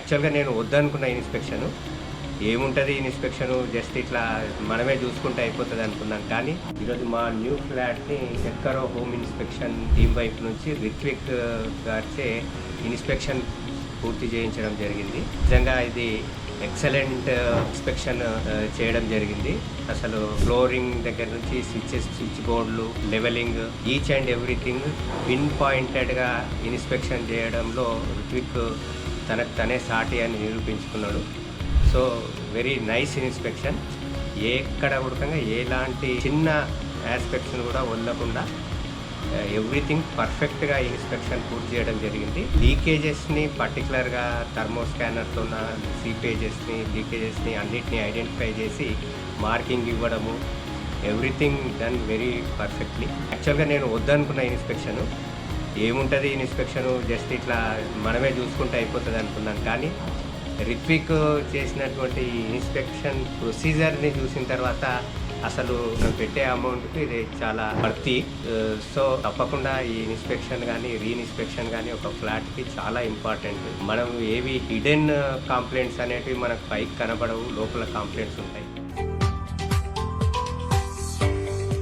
యాక్చువల్‌గా నేను వద్దనుకున్న ఇన్స్‌పెక్షన్. ఏముంటది ఇన్స్‌పెక్షన్ జస్ట్ ఇట్లా మనమే చూసుకుంటే అయిపోతది అనుకున్నాను. కానీ ఈరోజు మా న్యూ ఫ్లాట్‌ని ఎక్కరో హోమ్ ఇన్స్‌పెక్షన్ టీమ్ వైపు నుంచి రిత్విక్ గారిచే ఇన్స్‌పెక్షన్ పూర్తి చేయించడం జరిగింది. నిజంగా ఇది ఎక్సలెంట్ ఇన్స్‌పెక్షన్ చేయడం జరిగింది. అసలు ఫ్లోరింగ్ దగ్గర నుంచి స్విచ్ బోర్డులు, levelling each and everything pin పాయింటెడ్‌గా ఇన్స్‌పెక్షన్ చేయడంలో రిత్విక్ తనకు తనే సాటి అని నిరూపించుకున్నాడు. So very nice inspection. ఎక్కడ ఉడకంగా ఎలాంటి చిన్న ఆస్పెక్ట్స్‌ని కూడా వదలకుండా ఎవ్రీథింగ్ పర్ఫెక్ట్‌గా ఇన్స్‌పెక్షన్ పూర్తి చేయడం జరిగింది. లీకేజెస్‌ని పర్టికులర్‌గా థర్మో స్కానర్‌తోన లీకేజెస్‌ని అన్నిటిని ఐడెంటిఫై చేసి మార్కింగ్ ఇవ్వడము, ఎవ్రీథింగ్ డన్ వెరీ పర్ఫెక్ట్‌లీ. యాక్చువల్‌గా నేను వద్దనుకున్న ఇన్స్‌పెక్షన్. ఏముంటది ఇన్స్‌పెక్షన్ జస్ట్ ఇట్లా మనమే చూసుకుంటే అయిపోతది అనుకున్నాను. కానీ రిత్విక్ చేసినటువంటి ఇన్స్‌పెక్షన్ ప్రొసీజర్‌ని చూసిన తర్వాత అసలు మనం పెట్టే అమౌంట్‌కి ఇది చాలా వర్తీ. సో తప్పకుండా ఈ ఇన్స్‌పెక్షన్ గానీ, రీఇన్స్‌పెక్షన్ గానీ ఒక ఫ్లాట్‌కి చాలా ఇంపార్టెంట్. మనం ఏవి హిడెన్ కంప్లెయింట్స్ అనేటివి మనకు పైకి కనబడవు, లోపల కంప్లెయింట్స్ ఉంటాయి.